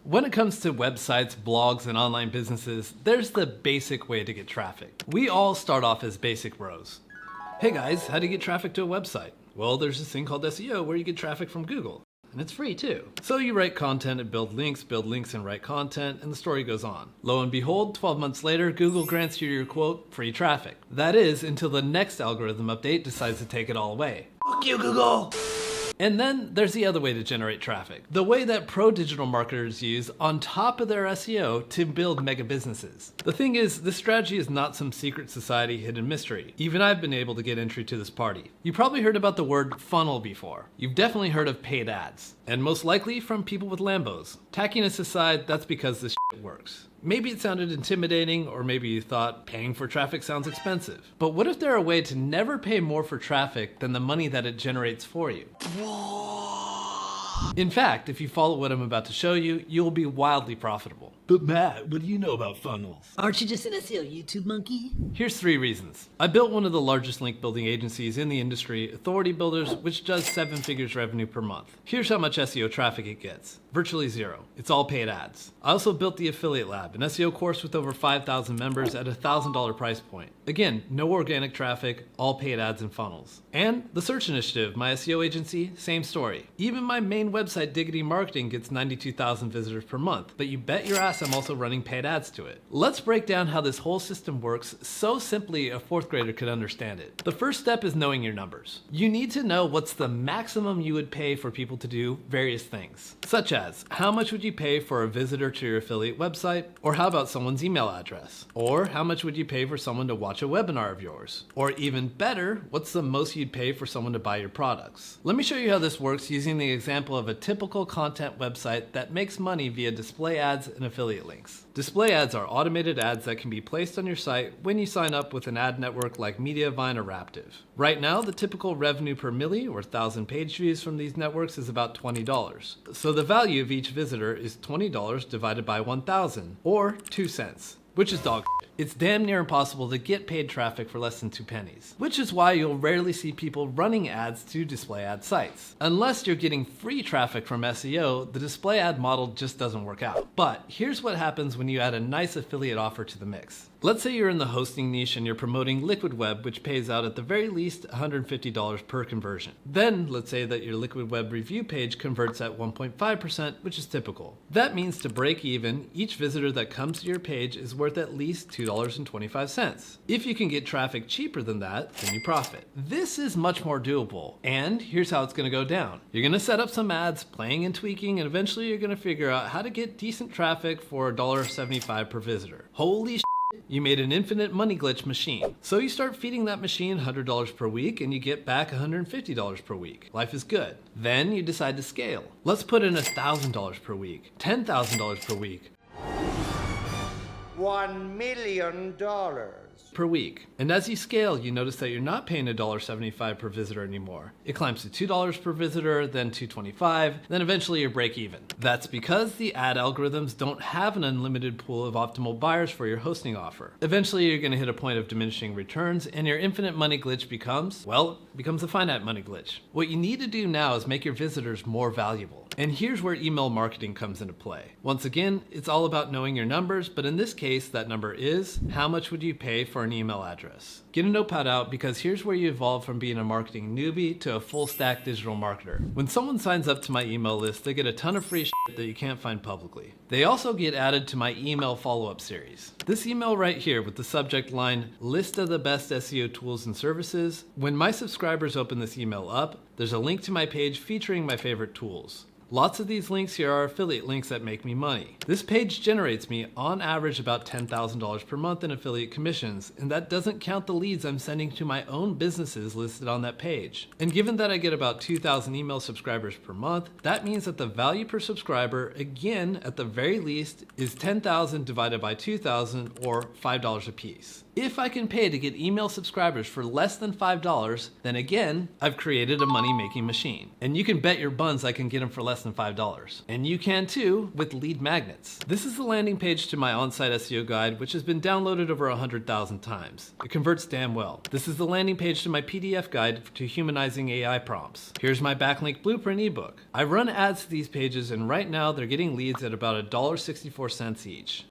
When it comes to websites, blogs, and online businesses, there's the basic way to get traffic. We all start off as basic bros. Hey guys, how do you get traffic to a website? Well, there's this thing called SEO where you get traffic from Google. And it's free too. So you write content and build links and write content, and the story goes on. Lo and behold, 12 months later, Google grants you your quote, free traffic. That is, until the next algorithm update decides to take it all away. Fuck you, Google! And then there's the other way to generate traffic. The way that pro digital marketers use on top of their SEO to build mega businesses. The thing is, this strategy is not some secret society hidden mystery. Even I've been able to get entry to this party. You probably heard about the word funnel before. You've definitely heard of paid ads. And most likely from people with Lambos. Tackiness aside, that's because this shit works. Maybe it sounded intimidating, or maybe you thought paying for traffic sounds expensive. But what if there a way to never pay more for traffic than the money that it generates for you? In fact, if you follow what I'm about to show you, you'll be wildly profitable. But Matt, what do you know about funnels? Aren't you just an SEO YouTube monkey? Here's 3 reasons. I built one of the largest link building agencies in the industry, Authority Builders, which does 7 figures revenue per month. Here's how much SEO traffic it gets. Virtually zero. It's all paid ads. I also built the Affiliate Lab, an SEO course with over 5,000 members at a $1,000 price point. Again, no organic traffic, all paid ads and funnels. And the Search Initiative, my SEO agency, same story. Even my main website, Diggity Marketing, gets 92,000 visitors per month, but you bet your ass I'm also running paid ads to it. Let's break down how this whole system works so simply a 4th grader could understand it. The first step is knowing your numbers. You need to know what's the maximum you would pay for people to do various things, such as how much would you pay for a visitor to your affiliate website, or how about someone's email address, or how much would you pay for someone to watch a webinar of yours, or even better, what's the most you'd pay for someone to buy your products. Let me show you how this works using the example of a typical content website that makes money via display ads and affiliate links. Display ads are automated ads that can be placed on your site when you sign up with an ad network like Mediavine or Raptive. Right now, the typical revenue per milli or 1,000 page views from these networks is about $20. So the value of each visitor is $20 divided by 1,000, or 2 cents. Which is dog shit. It's damn near impossible to get paid traffic for less than 2 pennies. Which is why you'll rarely see people running ads to display ad sites. Unless you're getting free traffic from SEO, the display ad model just doesn't work out. But here's what happens when you add a nice affiliate offer to the mix. Let's say you're in the hosting niche and you're promoting Liquid Web, which pays out at the very least $150 per conversion. Then let's say that your Liquid Web review page converts at 1.5%, which is typical. That means to break even, each visitor that comes to your page is worth at least $2.25. If you can get traffic cheaper than that, then you profit. This is much more doable. And here's how it's going to go down. You're going to set up some ads, playing and tweaking, and eventually you're going to figure out how to get decent traffic for $1.75 per visitor. Holy shit. You made an infinite money glitch machine. So you start feeding that machine $100 per week and you get back $150 per week. Life is good. Then you decide to scale. Let's put in $1,000 per week, $10,000 per week. $1 million per week. And as you scale, you notice that you're not paying $1.75 per visitor anymore. It climbs to $2 per visitor, then $2.25, then eventually you break even. That's because the ad algorithms don't have an unlimited pool of optimal buyers for your hosting offer. Eventually you're going to hit a point of diminishing returns and your infinite money glitch becomes a finite money glitch. What you need to do now is make your visitors more valuable. And here's where email marketing comes into play. Once again, it's all about knowing your numbers, but in this case, that number is how much would you pay for an email address? Get a notepad out because here's where you evolve from being a marketing newbie to a full stack digital marketer. When someone signs up to my email list, they get a ton of free shit that you can't find publicly. They also get added to my email follow-up series. This email right here with the subject line, list of the best SEO tools and services. When my subscribers open this email up, there's a link to my page featuring my favorite tools. Lots of these links here are affiliate links that make me money. This page generates me on average about $10,000 per month in affiliate commissions, and that doesn't count the leads I'm sending to my own businesses listed on that page. And given that I get about 2,000 email subscribers per month, that means that the value per subscriber, again, at the very least, is $10,000 divided by 2,000 or $5 a piece. If I can pay to get email subscribers for less than $5, then again, I've created a money-making machine. And you can bet your buns I can get them for less than $5. And you can too with lead magnets. This is the landing page to my on-site SEO guide, which has been downloaded over 100,000 times. It converts damn well. This is the landing page to my PDF guide to humanizing AI prompts. Here's my backlink blueprint ebook. I run ads to these pages, and right now they're getting leads at about $1.64 each.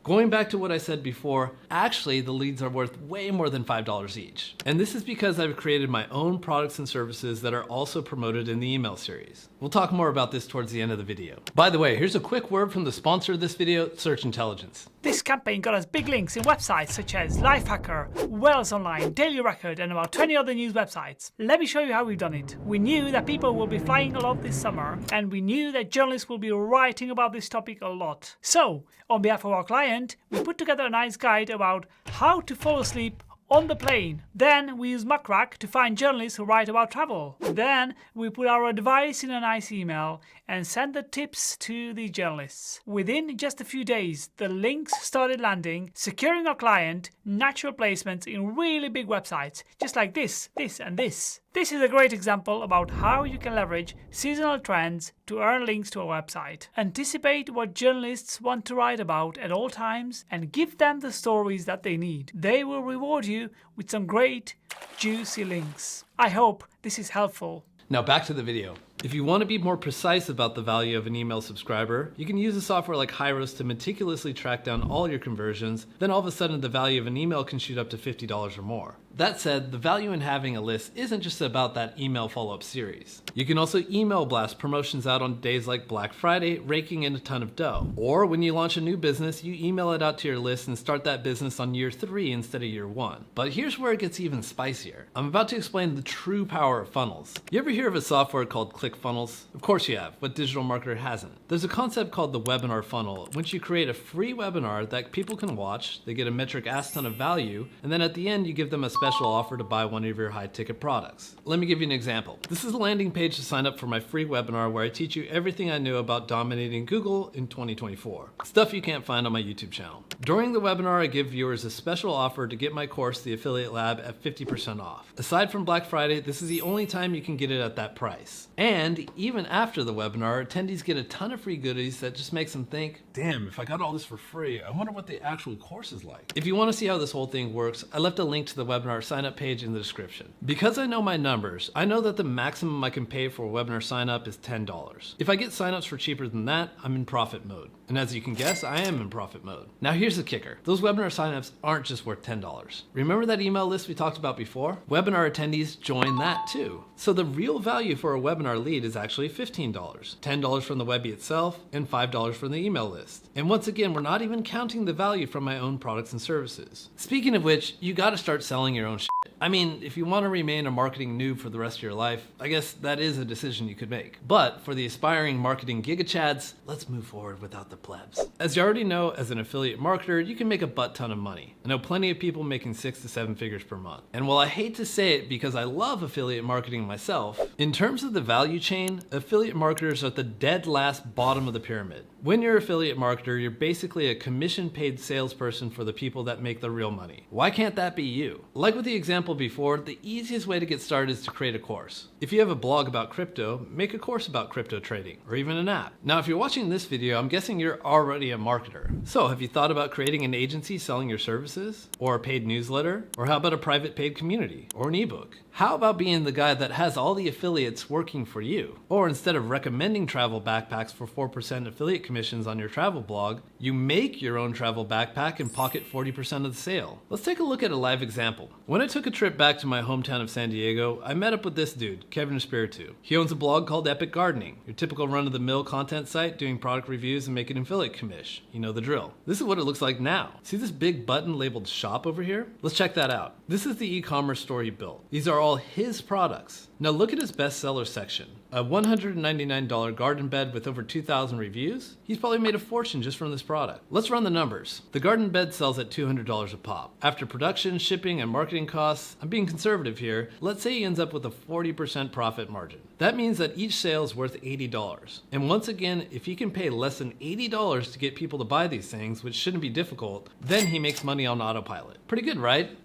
Going back to what I said before, actually the leads are worth way more than $5 each. And this is because I've created my own products and services that are also promoted in the email series. We'll talk more about this towards the end of the video. By the way, here's a quick word from the sponsor of this video, Search Intelligence. This campaign got us big links in websites such as Lifehacker, Wales Online, Daily Record, and about 20 other news websites. Let me show you how we've done it. We knew that people will be flying a lot this summer, and we knew that journalists will be writing about this topic a lot. So, on behalf of our client, we put together a nice guide about how to fall asleep on the plane. Then we use Muckrack to find journalists who write about travel. Then we put our advice in a nice email and send the tips to the journalists. Within just a few days, the links started landing, securing our client natural placements in really big websites, just like this, and this. This is a great example about how you can leverage seasonal trends to earn links to a website. Anticipate what journalists want to write about at all times and give them the stories that they need. They will reward you with some great, juicy links. I hope this is helpful. Now back to the video. If you want to be more precise about the value of an email subscriber, you can use a software like Hyros to meticulously track down all your conversions. Then all of a sudden the value of an email can shoot up to $50 or more. That said, the value in having a list isn't just about that email follow-up series. You can also email blast promotions out on days like Black Friday, raking in a ton of dough. Or when you launch a new business, you email it out to your list and start that business on year 3 instead of year 1. But here's where it gets even spicier. I'm about to explain the true power of funnels. You ever hear of a software called ClickFunnels? Of course you have. What digital marketer hasn't? There's a concept called the webinar funnel, in which you create a free webinar that people can watch, they get a metric ass ton of value, and then at the end you give them a special offer to buy one of your high ticket products. Let me give you an example. This is a landing page to sign up for my free webinar where I teach you everything I knew about dominating Google in 2024. Stuff you can't find on my YouTube channel. During the webinar, I give viewers a special offer to get my course, The Affiliate Lab, at 50% off. Aside from Black Friday, this is the only time you can get it at that price. And even after the webinar, attendees get a ton of free goodies that just makes them think, Damn, if I got all this for free, I wonder what the actual course is like. if you want to see how this whole thing works, I left a link to the webinar sign up page in the description. Because I know my numbers, I know that the maximum I can pay for a webinar sign up is $10. If I get signups for cheaper than that, I'm in profit mode. And as you can guess, I am in profit mode. Now here's the kicker. Those webinar signups aren't just worth $10. Remember that email list we talked about before? Webinar attendees join that too. So the real value for a webinar lead is actually $15. $10 from the Webby itself and $5 from the email list. And once again, we're not even counting the value from my own products and services. Speaking of which, you gotta start selling your own shit. I mean, if you want to remain a marketing noob for the rest of your life, I guess that is a decision you could make. But for the aspiring marketing gigachads, let's move forward without the plebs. As you already know, as an affiliate marketer, you can make a butt ton of money. I know plenty of people making 6 to 7 figures per month. And while I hate to say it because I love affiliate marketing myself, in terms of the value chain, affiliate marketers are at the dead last bottom of the pyramid. When you're an affiliate marketer, you're basically a commission-paid salesperson for the people that make the real money. Why can't that be you? Like with the example before, the easiest way to get started is to create a course. If you have a blog about crypto, make a course about crypto trading, or even an app. Now, if you're watching this video, I'm guessing you're already a marketer. So have you thought about creating an agency selling your services? Or a paid newsletter? Or how about a private paid community? Or an ebook? How about being the guy that has all the affiliates working for you? Or instead of recommending travel backpacks for 4% affiliate commissions on your travel blog, you make your own travel backpack and pocket 40% of the sale. Let's take a look at a live example. When I took a trip back to my hometown of San Diego, I met up with this dude, Kevin Espiritu. He owns a blog called Epic Gardening, your typical run-of-the-mill content site doing product reviews and making affiliate commish. You know the drill. This is what it looks like now. See this big button labeled shop over here? Let's check that out. This is the e-commerce store he built. These are all his products. Now look at his bestseller section. A $199 garden bed with over 2,000 reviews? He's probably made a fortune just from this product. Let's run the numbers. The garden bed sells at $200 a pop. After production, shipping, and marketing costs, I'm being conservative here, let's say he ends up with a 40% profit margin. That means that each sale is worth $80. And once again, if he can pay less than $80 to get people to buy these things, which shouldn't be difficult, then he makes money on autopilot. Pretty good, right?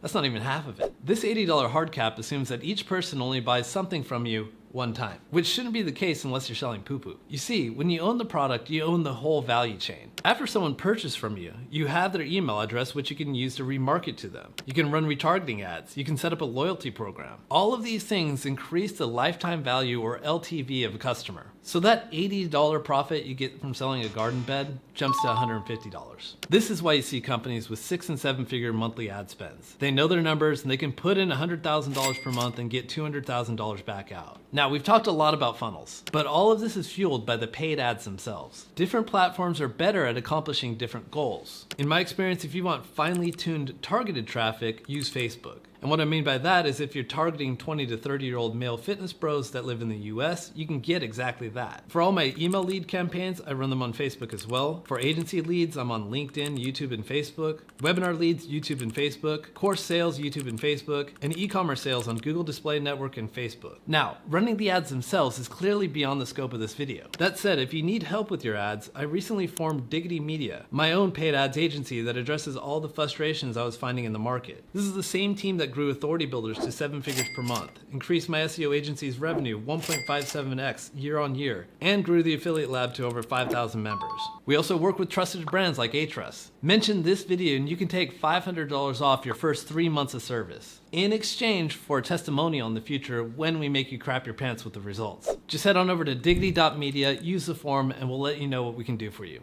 That's not even half of it. This $80 hard cap assumes that each person only buys something from you one time, which shouldn't be the case unless you're selling poo-poo. You see, when you own the product, you own the whole value chain. After someone purchases from you, you have their email address, which you can use to remarket to them. You can run retargeting ads. You can set up a loyalty program. All of these things increase the lifetime value, or LTV, of a customer. So that $80 profit you get from selling a garden bed jumps to $150. This is why you see companies with 6- and 7-figure monthly ad spends. They know their numbers and they can put in $100,000 per month and get $200,000 back out. Now, we've talked a lot about funnels, but all of this is fueled by the paid ads themselves. Different platforms are better at accomplishing different goals. In my experience, if you want finely tuned targeted traffic, use Facebook. And what I mean by that is if you're targeting 20 to 30-year-old male fitness bros that live in the US, you can get exactly that. For all my email lead campaigns, I run them on Facebook as well. For agency leads, I'm on LinkedIn, YouTube, and Facebook. Webinar leads, YouTube and Facebook. Course sales, YouTube and Facebook. And e-commerce sales on Google Display Network and Facebook. Now, running the ads themselves is clearly beyond the scope of this video. That said, if you need help with your ads, I recently formed Diggity Media, my own paid ads agency that addresses all the frustrations I was finding in the market. This is the same team that grew Authority Builders to 7 figures per month, increased my SEO agency's revenue 1.57x year on year, and grew the affiliate lab to over 5,000 members. We also work with trusted brands like Ahrefs. Mention this video and you can take $500 off your first 3 months of service, in exchange for a testimonial in the future when we make you crap your pants with the results. Just head on over to diggity.media, use the form, and we'll let you know what we can do for you.